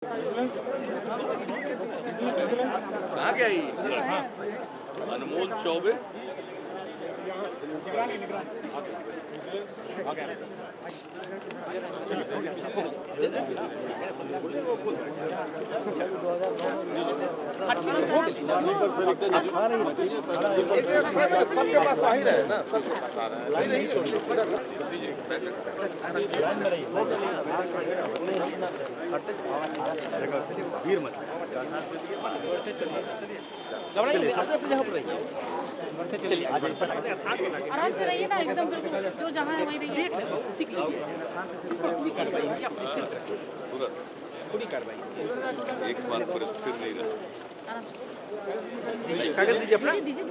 कहाँ गया ये अनमोल चौबे? सबके पास आ ही रहे ना, सबके पास आ रहे हैं, लाइन नहीं छोड़ी। भीड़ मत घबराइए, अपने अपनी जगह पर रहिए। चलिए आराम से रहिए ना, एकदम जो जहाँ है वहीं रहिए। देख ले ठीक है, इस पर पूरी कार्रवाई होगी, अपनी सिर्फ पूरी कार्रवाई। एक बात पर स्थिर नहीं रहा। कागज दीजिए अपना। अब दीजिए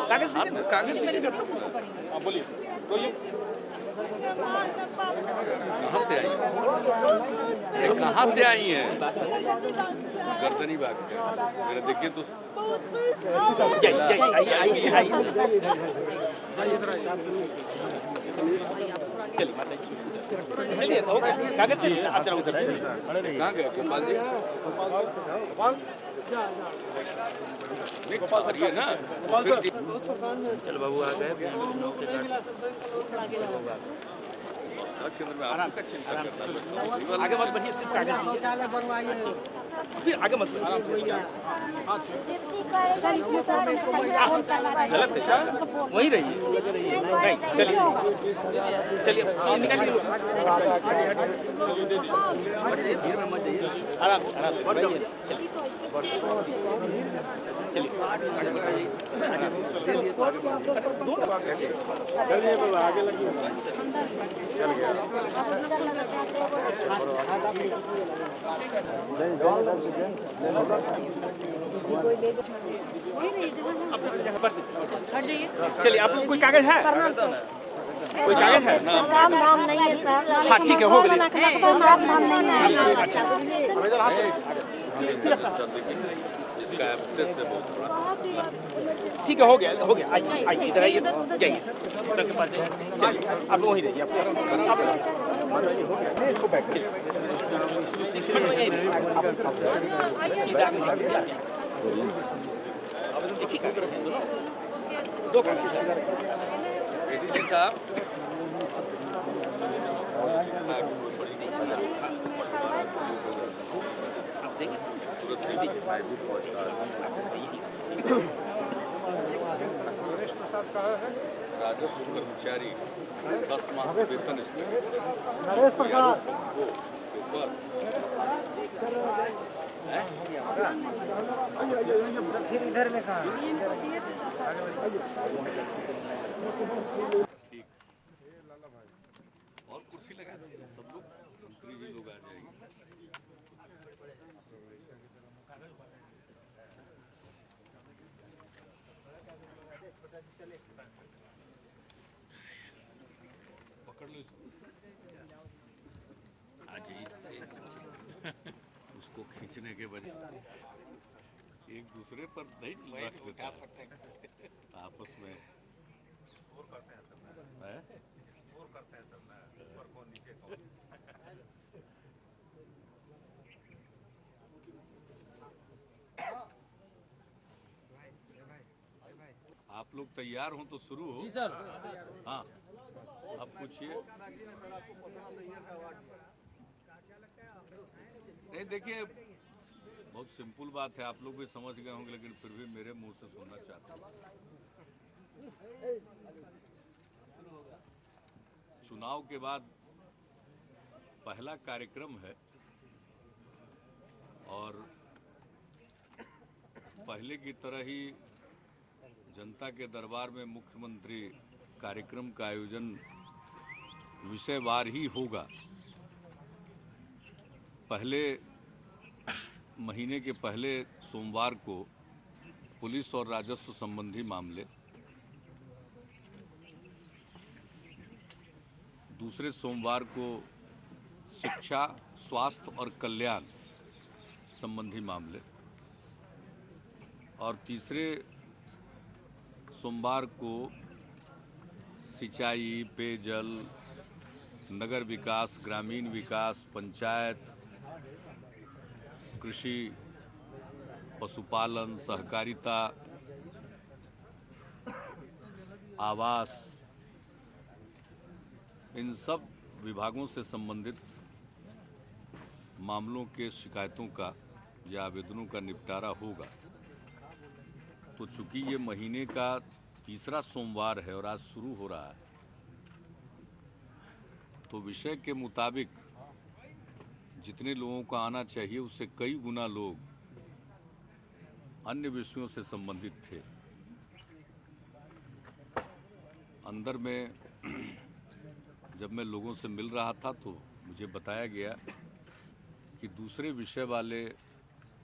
कागज दीजिए। कागज दीजिएगा तब। बोलिए कहाँ से आई? ये कहाँ से आई हैं? गर्दनी बाग से। मेरा देखिए तो चलिए हो गया, कागज दीजिए। आप जरा उधर कहाँ गए गोपाल जी? नहीं हरिए ना। चलो बाबू आ गए। केंद्र में आपका चिंता करता है। आगे मत बढ़िए, सिर्फ कागज दीजिए। फिर आगे मत बढ़िए। गलत है क्या? वहीं रहिए। नहीं चलिए चलिए निकालिए। भीड़ में मत जाइए, आराम से बढ़िए। चलिए आगे लगिए। चल गया। चलिए आप लोग कोई कागज है? कोई कागज है? नाम नाम नहीं है सर। हाँ ठीक है, हो गया। नाम नाम नहीं है। इसका एब्सेस है बहुत बड़ा। ठीक है, हो गया आइए इधर आइए, जाइए सर के पास जाइए। चलिए आप वहीं रहिए। आप दो साहब राजस्व कर्मचारी 10 माह से वेतन फिर इधर में कहा ठीक और कुर्सी लगा दीजिए, सब लोग मंत्री जी लोग आ जाएंगे। पकड़ लो इसको। आज उसको खींचने के बजाय एक दूसरे पर नहीं रख देता आपस में। आप लोग तैयार हो तो शुरू हो। जी सर। हाँ आप पूछिए। नहीं देखिए, बहुत सिंपल बात है, आप लोग भी समझ गए होंगे, लेकिन फिर भी मेरे मुंह से सुनना चाहते हैं। चुनाव के बाद पहला कार्यक्रम है और पहले की तरह ही जनता के दरबार में मुख्यमंत्री कार्यक्रम का आयोजन विषयवार ही होगा। पहले महीने के पहले सोमवार को पुलिस और राजस्व संबंधी मामले, दूसरे सोमवार को शिक्षा, स्वास्थ्य और कल्याण संबंधी मामले और तीसरे सोमवार को सिंचाई, पेयजल, नगर विकास, ग्रामीण विकास, पंचायत, कृषि, पशुपालन, सहकारिता, आवास, इन सब विभागों से संबंधित मामलों के शिकायतों का या आवेदनों का निपटारा होगा। तो चूंकि ये महीने का तीसरा सोमवार है और आज शुरू हो रहा है, तो विषय के मुताबिक जितने लोगों का आना चाहिए उससे कई गुना लोग अन्य विषयों से संबंधित थे। अंदर में जब मैं लोगों से मिल रहा था तो मुझे बताया गया कि दूसरे विषय वाले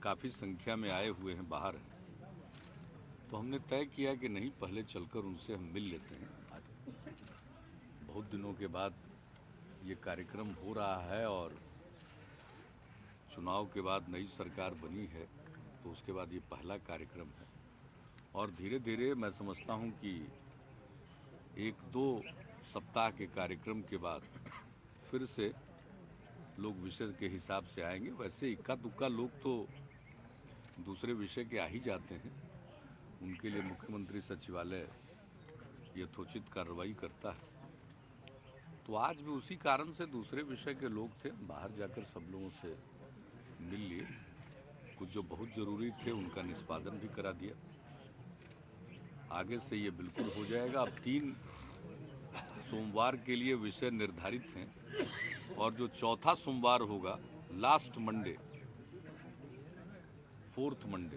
काफ़ी संख्या में आए हुए हैं, बाहर हैं। तो हमने तय किया कि नहीं, पहले चलकर उनसे हम मिल लेते हैं। आज बहुत दिनों के बाद ये कार्यक्रम हो रहा है और चुनाव के बाद नई सरकार बनी है, तो उसके बाद ये पहला कार्यक्रम है। और धीरे धीरे मैं समझता हूँ कि 1-2 सप्ताह के कार्यक्रम के बाद फिर से लोग विषय के हिसाब से आएंगे। वैसे इक्का दुक्का लोग तो दूसरे विषय के आ ही जाते हैं, उनके लिए मुख्यमंत्री सचिवालय यथोचित कार्रवाई करता है। तो आज भी उसी कारण से दूसरे विषय के लोग थे, बाहर जाकर सब लोगों से मिल लिए। कुछ जो बहुत ज़रूरी थे उनका निष्पादन भी करा दिया। आगे से ये बिल्कुल हो जाएगा। अब 3 सोमवार के लिए विषय निर्धारित हैं और जो चौथा सोमवार होगा, लास्ट मंडे, 4th मंडे,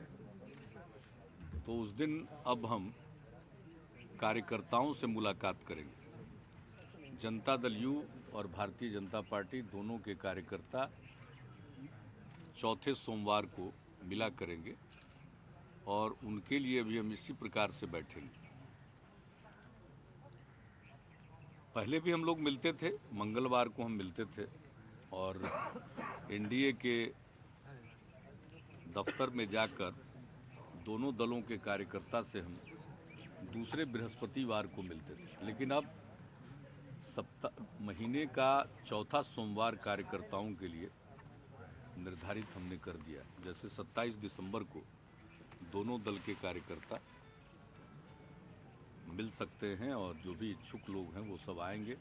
तो उस दिन अब हम कार्यकर्ताओं से मुलाकात करेंगे। जनता दल यू और भारतीय जनता पार्टी दोनों के कार्यकर्ता चौथे सोमवार को मिला करेंगे और उनके लिए भी हम इसी प्रकार से बैठेंगे। पहले भी हम लोग मिलते थे, मंगलवार को हम मिलते थे और एनडीए के दफ्तर में जाकर दोनों दलों के कार्यकर्ता से हम दूसरे बृहस्पतिवार को मिलते थे। लेकिन अब महीने का चौथा सोमवार कार्यकर्ताओं के लिए निर्धारित हमने कर दिया। जैसे 27 दिसंबर को दोनों दल के कार्यकर्ता मिल सकते हैं और जो भी इच्छुक लोग हैं वो सब आएंगे।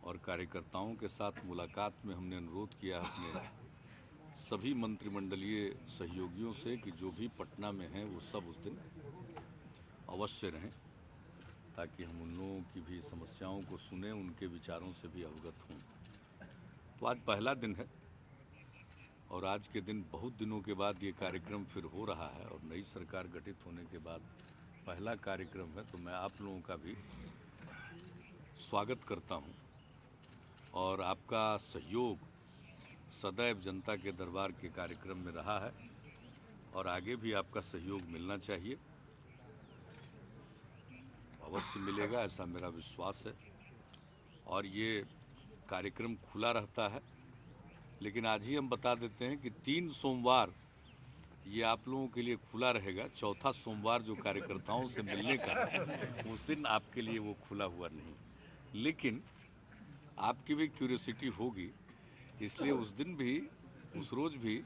और कार्यकर्ताओं के साथ मुलाकात में हमने अनुरोध किया अपने सभी मंत्रिमंडलीय सहयोगियों से कि जो भी पटना में हैं वो सब उस दिन अवश्य रहें, ताकि हम उन लोगों की भी समस्याओं को सुने, उनके विचारों से भी अवगत हों। तो आज पहला दिन है और आज के दिन बहुत दिनों के बाद ये कार्यक्रम फिर हो रहा है और नई सरकार गठित होने के बाद पहला कार्यक्रम है। तो मैं आप लोगों का भी स्वागत करता हूं और आपका सहयोग सदैव जनता के दरबार के कार्यक्रम में रहा है और आगे भी आपका सहयोग मिलना चाहिए, अवश्य मिलेगा, ऐसा मेरा विश्वास है। और ये कार्यक्रम खुला रहता है, लेकिन आज ही हम बता देते हैं कि 3 सोमवार ये आप लोगों के लिए खुला रहेगा। चौथा सोमवार जो कार्यकर्ताओं से मिलने का, उस दिन आपके लिए वो खुला हुआ नहीं। लेकिन आपकी भी क्यूरियोसिटी होगी, इसलिए उस दिन भी, उस रोज़ भी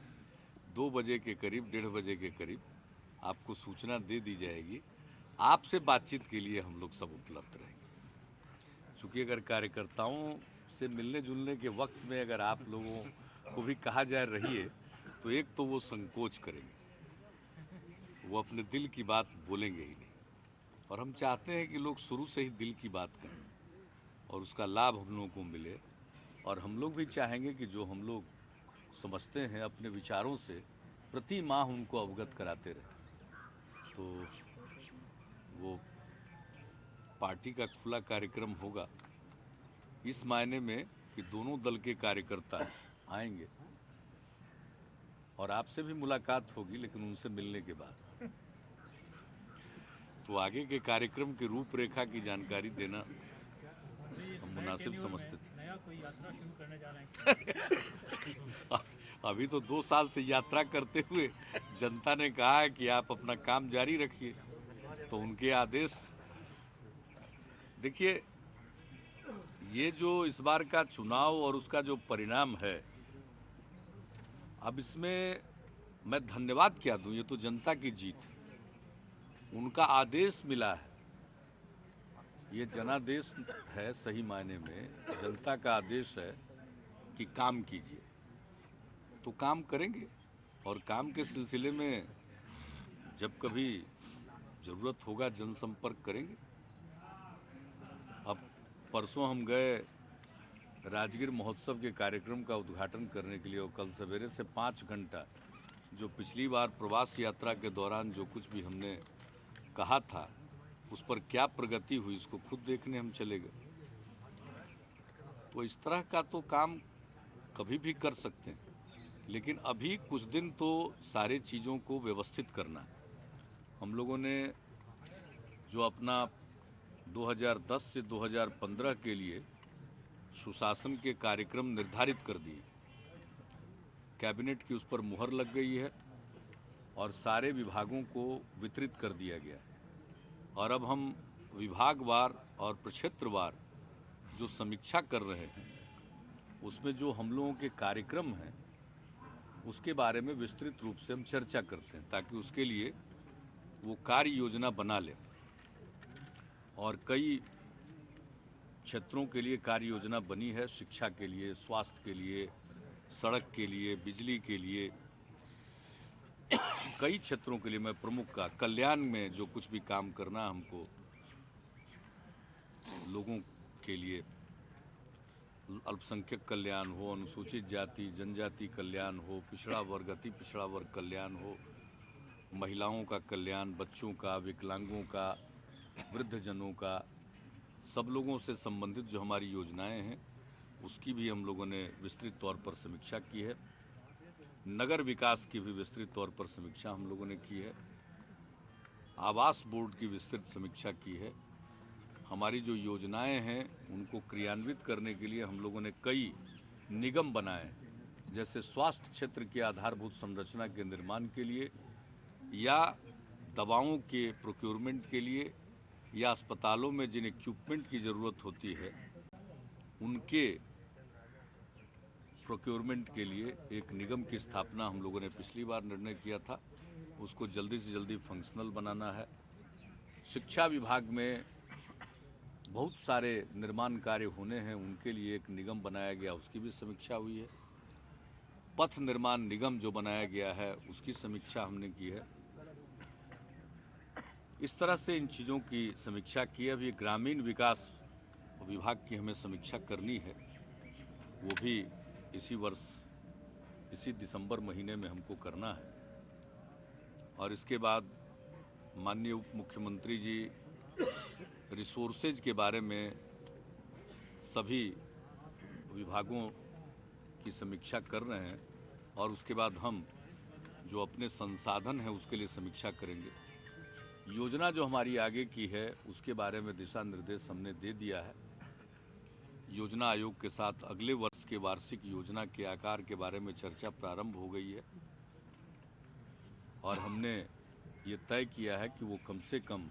2 बजे के करीब, 1:30 बजे के करीब आपको सूचना दे दी जाएगी। आपसे बातचीत के लिए हम लोग सब उपलब्ध रहेंगे। चूँकि अगर कार्यकर्ताओं से मिलने जुलने के वक्त में अगर आप लोगों को भी कहा जाए रहिए, तो एक तो वो संकोच करेंगे, वो अपने दिल की बात बोलेंगे ही नहीं। और हम चाहते हैं कि लोग शुरू से ही दिल की बात करें और उसका लाभ हम लोगों को मिले। और हम लोग भी चाहेंगे कि जो हम लोग समझते हैं अपने विचारों से प्रति माह उनको अवगत कराते रहें। तो वो पार्टी का खुला कार्यक्रम होगा इस मायने में कि दोनों दल के कार्यकर्ता आएंगे और आपसे भी मुलाकात होगी, लेकिन उनसे मिलने के बाद। तो आगे के कार्यक्रम की रूपरेखा की जानकारी देना हम मुनासिब समझते थे। नया कोई यात्रा शुरू करने जा रहे हैं? अभी तो 2 साल से यात्रा करते हुए जनता ने कहा है कि आप अपना काम जारी रखिए, तो उनके आदेश। देखिए, ये जो इस बार का चुनाव और उसका जो परिणाम है, अब इसमें मैं धन्यवाद क्या दूं, ये तो जनता की जीत है, उनका आदेश मिला है, ये जनादेश है, सही मायने में जनता का आदेश है कि काम कीजिए, तो काम करेंगे। और काम के सिलसिले में जब कभी ज़रूरत होगा जनसंपर्क करेंगे। अब परसों हम गए राजगीर महोत्सव के कार्यक्रम का उद्घाटन करने के लिए, और कल सवेरे से 5 घंटा जो पिछली बार प्रवास यात्रा के दौरान जो कुछ भी हमने कहा था उस पर क्या प्रगति हुई इसको खुद देखने हम चले गए। तो इस तरह का तो काम कभी भी कर सकते हैं, लेकिन अभी कुछ दिन तो सारे चीज़ों को व्यवस्थित करना है। हम लोगों ने जो अपना 2010 से 2015 के लिए सुशासन के कार्यक्रम निर्धारित कर दिए, कैबिनेट की उस पर मुहर लग गई है और सारे विभागों को वितरित कर दिया गया है। और अब हम विभागवार और प्रक्षेत्रवार जो समीक्षा कर रहे हैं उसमें जो हम लोगों के कार्यक्रम हैं उसके बारे में विस्तृत रूप से हम चर्चा करते हैं, ताकि उसके लिए वो कार्य योजना बना लें। और कई क्षेत्रों के लिए कार्य योजना बनी है, शिक्षा के लिए, स्वास्थ्य के लिए, सड़क के लिए, बिजली के लिए, कई क्षेत्रों के लिए। मैं प्रमुख का कल्याण में जो कुछ भी काम करना हमको लोगों के लिए, अल्पसंख्यक कल्याण हो, अनुसूचित जाति जनजाति कल्याण हो, पिछड़ा वर्ग अति पिछड़ा वर्ग कल्याण हो, महिलाओं का कल्याण, बच्चों का, विकलांगों का, वृद्धजनों का, सब लोगों से संबंधित जो हमारी योजनाएं हैं उसकी भी हम लोगों ने विस्तृत तौर पर समीक्षा की है। नगर विकास की भी विस्तृत तौर पर समीक्षा हम लोगों ने की है। आवास बोर्ड की विस्तृत समीक्षा की है। हमारी जो योजनाएं हैं उनको क्रियान्वित करने के लिए हम लोगों ने कई निगम बनाए, जैसे स्वास्थ्य क्षेत्र की आधारभूत संरचना के निर्माण के लिए, या दवाओं के प्रोक्योरमेंट के लिए, या अस्पतालों में जिन इक्विपमेंट की ज़रूरत होती है उनके प्रोक्योरमेंट के लिए एक निगम की स्थापना हम लोगों ने पिछली बार निर्णय किया था, उसको जल्दी से जल्दी फंक्शनल बनाना है। शिक्षा विभाग में बहुत सारे निर्माण कार्य होने हैं, उनके लिए एक निगम बनाया गया, उसकी भी समीक्षा हुई है। पथ निर्माण निगम जो बनाया गया है उसकी समीक्षा हमने की है। इस तरह से इन चीज़ों की समीक्षा की है। अभी ग्रामीण विकास विभाग की हमें समीक्षा करनी है, वो भी इसी वर्ष इसी दिसंबर महीने में हमको करना है। और इसके बाद माननीय उप मुख्यमंत्री जी रिसोर्सेज के बारे में सभी विभागों की समीक्षा कर रहे हैं, और उसके बाद हम जो अपने संसाधन हैं उसके लिए समीक्षा करेंगे। योजना जो हमारी आगे की है उसके बारे में दिशा निर्देश हमने दे दिया है। योजना आयोग के साथ अगले वर्ष के वार्षिक योजना के आकार के बारे में चर्चा प्रारंभ हो गई है, और हमने ये तय किया है कि वो कम से कम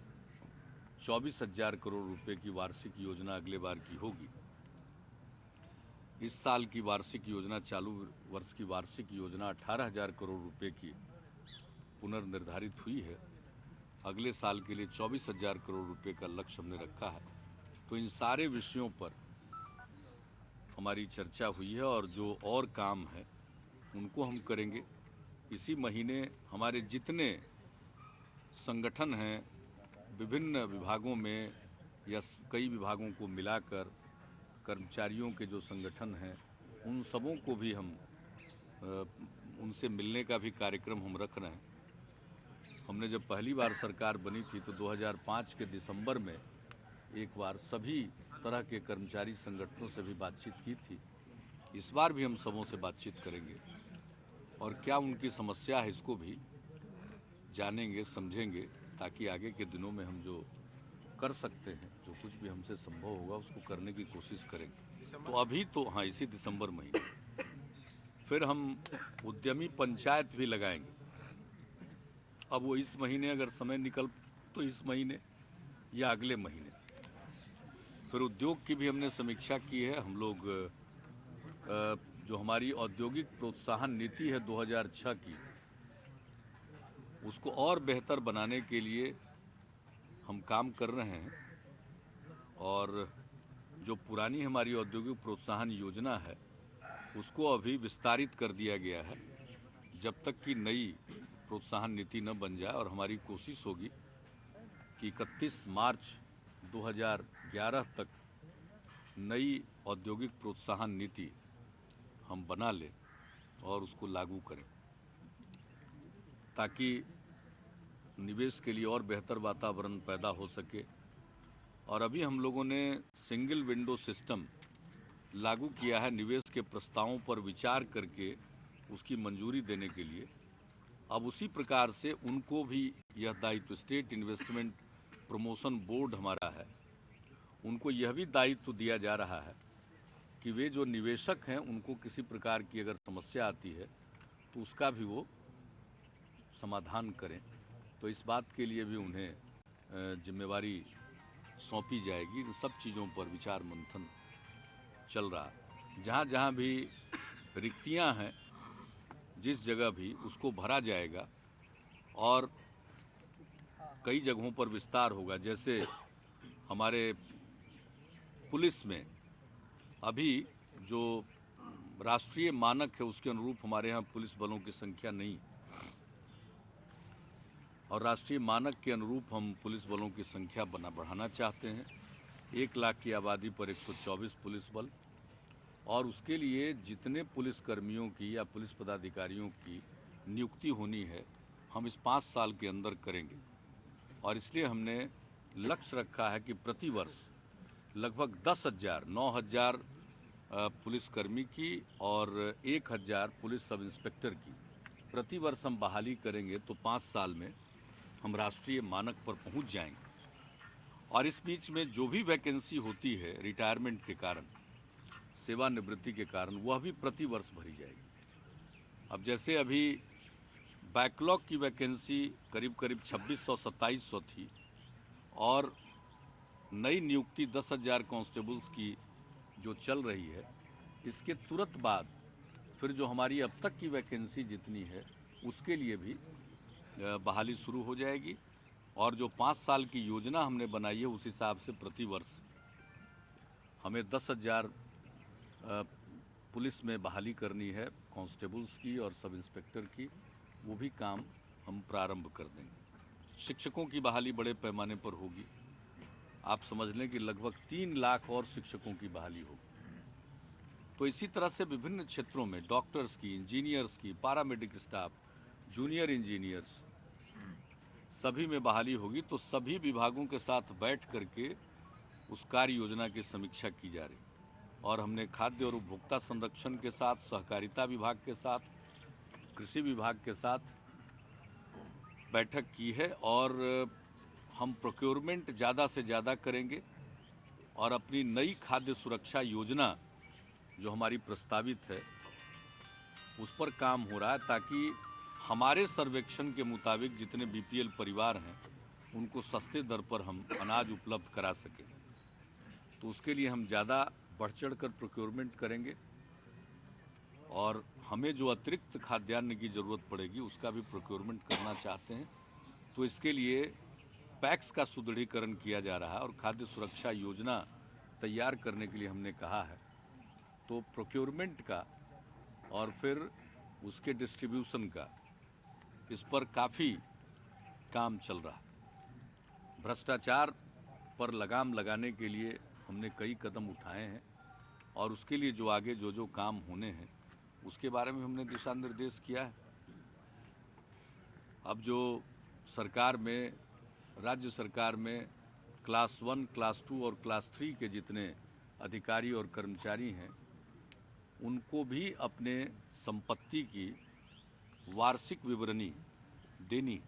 24,000 करोड़ रुपए की वार्षिक योजना अगले बार की होगी। इस साल की वार्षिक योजना, चालू वर्ष की वार्षिक योजना 18,000 करोड़ रुपए की पुनर्निर्धारित हुई है। अगले साल के लिए 24,000 करोड़ रुपए का लक्ष्य हमने रखा है। तो इन सारे विषयों पर हमारी चर्चा हुई है, और जो और काम है उनको हम करेंगे। इसी महीने हमारे जितने संगठन हैं विभिन्न विभागों में, या कई विभागों को मिलाकर कर्मचारियों के जो संगठन हैं उन सबों को भी हम उनसे मिलने का भी कार्यक्रम हम रख रहे हैं। हमने जब पहली बार सरकार बनी थी तो 2005 के दिसंबर में एक बार सभी तरह के कर्मचारी संगठनों से भी बातचीत की थी। इस बार भी हम सबों से बातचीत करेंगे, और क्या उनकी समस्या है इसको भी जानेंगे, समझेंगे, ताकि आगे के दिनों में हम जो कर सकते हैं, जो कुछ भी हमसे संभव होगा उसको करने की कोशिश करेंगे। तो अभी तो हाँ, इसी दिसंबर महीने फिर हम उद्यमी पंचायत भी लगाएंगे। अब वो इस महीने अगर समय निकल तो इस महीने या अगले महीने, फिर उद्योग की भी हमने समीक्षा की है। हम लोग जो हमारी औद्योगिक प्रोत्साहन नीति है 2006 की, उसको और बेहतर बनाने के लिए हम काम कर रहे हैं। और जो पुरानी हमारी औद्योगिक प्रोत्साहन योजना है उसको अभी विस्तारित कर दिया गया है, जब तक कि नई प्रोत्साहन नीति न बन जाए। और हमारी कोशिश होगी कि 31 मार्च 2011 तक नई औद्योगिक प्रोत्साहन नीति हम बना लें और उसको लागू करें, ताकि निवेश के लिए और बेहतर वातावरण पैदा हो सके। और अभी हम लोगों ने सिंगल विंडो सिस्टम लागू किया है निवेश के प्रस्तावों पर विचार करके उसकी मंजूरी देने के लिए। अब उसी प्रकार से उनको भी यह दायित्व, स्टेट इन्वेस्टमेंट प्रमोशन बोर्ड हमारा है, उनको यह भी दायित्व दिया जा रहा है कि वे जो निवेशक हैं उनको किसी प्रकार की अगर समस्या आती है तो उसका भी वो समाधान करें। तो इस बात के लिए भी उन्हें जिम्मेवारी सौंपी जाएगी। इन सब चीज़ों पर विचार मंथन चल रहा है। जहाँ जहाँ भी रिक्तियाँ हैं, जिस जगह भी, उसको भरा जाएगा और कई जगहों पर विस्तार होगा। जैसे हमारे पुलिस में अभी जो राष्ट्रीय मानक है उसके अनुरूप हमारे यहाँ पुलिस बलों की संख्या नहीं, और राष्ट्रीय मानक के अनुरूप हम पुलिस बलों की संख्या बढ़ाना चाहते हैं। 1 लाख की आबादी पर 124 पुलिस बल, और उसके लिए जितने पुलिस कर्मियों की या पुलिस पदाधिकारियों की नियुक्ति होनी है हम इस 5 साल के अंदर करेंगे। और इसलिए हमने लक्ष्य रखा है कि प्रतिवर्ष लगभग 10,000 9,000 पुलिसकर्मी की और 1,000 पुलिस सब इंस्पेक्टर की प्रतिवर्ष हम बहाली करेंगे, तो 5 साल में हम राष्ट्रीय मानक पर पहुंच जाएंगे। और इस बीच में जो भी वैकेंसी होती है रिटायरमेंट के कारण, सेवानिवृत्ति के कारण, वह भी प्रतिवर्ष भरी जाएगी। अब जैसे अभी बैकलॉग की वैकेंसी करीब 2600-2700 थी, और नई नियुक्ति 10,000 कांस्टेबल्स की जो चल रही है, इसके तुरंत बाद फिर जो हमारी अब तक की वैकेंसी जितनी है उसके लिए भी बहाली शुरू हो जाएगी। और जो 5 साल की योजना हमने बनाई है उस हिसाब से प्रतिवर्ष हमें 10,000 पुलिस में बहाली करनी है, कांस्टेबल्स की और सब इंस्पेक्टर की। वो भी काम हम प्रारंभ कर देंगे। शिक्षकों की बहाली बड़े पैमाने पर होगी। आप समझ लें कि लगभग 3 लाख और शिक्षकों की बहाली होगी। तो इसी तरह से विभिन्न क्षेत्रों में डॉक्टर्स की, इंजीनियर्स की, पैरामेडिक स्टाफ, जूनियर इंजीनियर्स, सभी में बहाली होगी। तो सभी विभागों के साथ बैठ करके उस कार्य योजना की समीक्षा की जा रही। और हमने खाद्य और उपभोक्ता संरक्षण के साथ, सहकारिता विभाग के साथ, कृषि विभाग के साथ बैठक की है। और हम प्रोक्योरमेंट ज़्यादा से ज़्यादा करेंगे। और अपनी नई खाद्य सुरक्षा योजना जो हमारी प्रस्तावित है उस पर काम हो रहा है, ताकि हमारे सर्वेक्षण के मुताबिक जितने बीपीएल परिवार हैं उनको सस्ते दर पर हम अनाज उपलब्ध करा सकें। तो उसके लिए हम ज़्यादा बढ़ चढ़ कर प्रोक्योरमेंट करेंगे। और हमें जो अतिरिक्त खाद्यान्न की ज़रूरत पड़ेगी उसका भी प्रोक्योरमेंट करना चाहते हैं। तो इसके लिए पैक्स का सुदृढ़ीकरण किया जा रहा है और खाद्य सुरक्षा योजना तैयार करने के लिए हमने कहा है। तो प्रोक्योरमेंट का और फिर उसके डिस्ट्रीब्यूशन का, इस पर काफ़ी काम चल रहा है। भ्रष्टाचार पर लगाम लगाने के लिए हमने कई कदम उठाए हैं, और उसके लिए जो आगे जो काम होने हैं उसके बारे में हमने दिशा निर्देश किया है। अब जो सरकार में, राज्य सरकार में क्लास 1, क्लास 2 और क्लास 3 के जितने अधिकारी और कर्मचारी हैं उनको भी अपने संपत्ति की वार्षिक विवरणी देनी।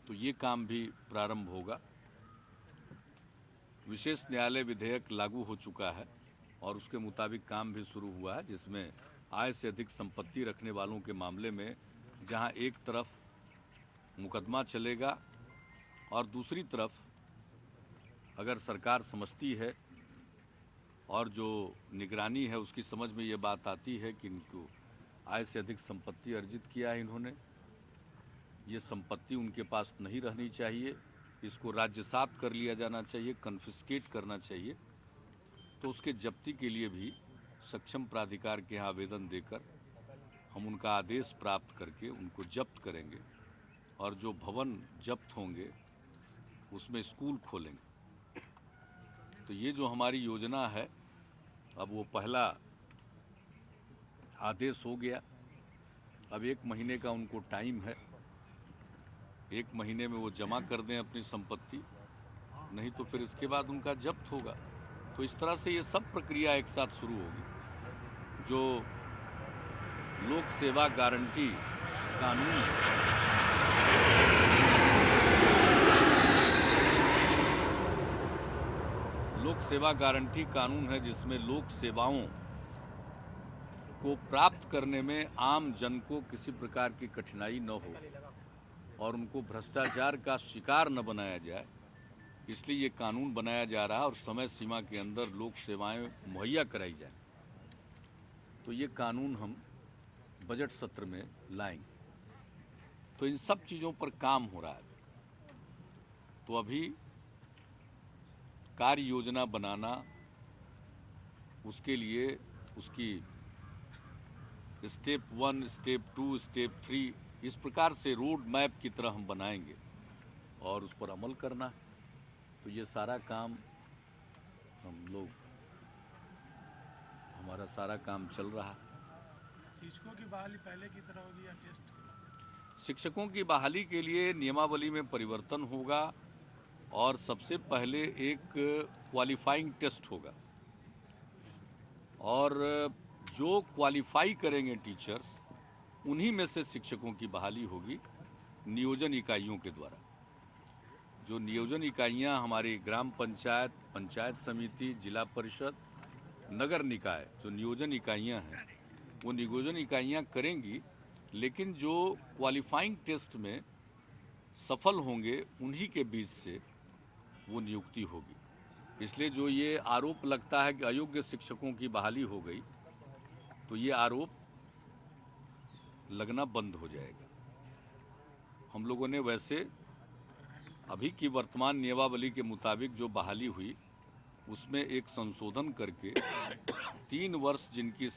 तो ये काम भी प्रारंभ होगा। विशेष न्यायालय विधेयक लागू हो चुका है और उसके मुताबिक काम भी शुरू हुआ है, जिसमें आय से अधिक संपत्ति रखने वालों के मामले में जहां एक तरफ मुकदमा चलेगा और दूसरी तरफ अगर सरकार समझती है और जो निगरानी है उसकी समझ में ये बात आती है कि इनको आय से अधिक संपत्ति अर्जित किया है इन्होंने, ये संपत्ति उनके पास नहीं रहनी चाहिए, इसको राज्यसात कर लिया जाना चाहिए, कन्फिस्केट करना चाहिए, तो उसके जब्ती के लिए भी सक्षम प्राधिकार के यहाँ आवेदन देकर हम उनका आदेश प्राप्त करके उनको जब्त करेंगे और जो भवन जब्त होंगे उसमें स्कूल खोलेंगे। तो ये जो हमारी योजना है, अब वो पहला आदेश हो गया। अब 1 महीने का उनको टाइम है, 1 महीने में वो जमा कर दें अपनी संपत्ति, नहीं तो फिर इसके बाद उनका जब्त होगा। तो इस तरह से ये सब प्रक्रिया एक साथ शुरू होगी। जो लोक सेवा गारंटी कानून है, लोक सेवा गारंटी कानून है जिसमें लोक सेवाओं को प्राप्त करने में आम जन को किसी प्रकार की कठिनाई न हो और उनको भ्रष्टाचार का शिकार न बनाया जाए, इसलिए ये कानून बनाया जा रहा है और समय सीमा के अंदर लोक सेवाएं मुहैया कराई जाए। तो ये कानून हम बजट सत्र में लाएंगे। तो इन सब चीज़ों पर काम हो रहा है। तो अभी कार्य योजना बनाना, उसके लिए उसकी स्टेप 1, स्टेप 2, स्टेप 3 इस प्रकार से रोड मैप की तरह हम बनाएंगे और उस पर अमल करना है। तो ये सारा काम हम लोग, हमारा सारा काम चल रहा है। शिक्षकों की बहाली पहले की तरह होगी या टेस्ट? शिक्षकों की बहाली के लिए नियमावली में परिवर्तन होगा और सबसे पहले एक क्वालिफाइंग टेस्ट होगा और जो क्वालिफाई करेंगे टीचर्स, उन्हीं में से शिक्षकों की बहाली होगी नियोजन इकाइयों के द्वारा। जो नियोजन इकाइयां हमारी ग्राम पंचायत, पंचायत समिति, जिला परिषद, नगर निकाय, जो नियोजन इकाइयां हैं वो नियोजन इकाइयां करेंगी, लेकिन जो क्वालिफाइंग टेस्ट में सफल होंगे उन्हीं के बीच से वो नियुक्ति होगी। इसलिए जो ये आरोप लगता है कि अयोग्य शिक्षकों की बहाली हो गई, तो ये आरोप लगना बंद हो जाएगा। हम लोगों ने वैसे अभी की वर्तमान नियमावली के मुताबिक जो बहाली हुई उसमें एक संशोधन करके 3 वर्ष जिनकी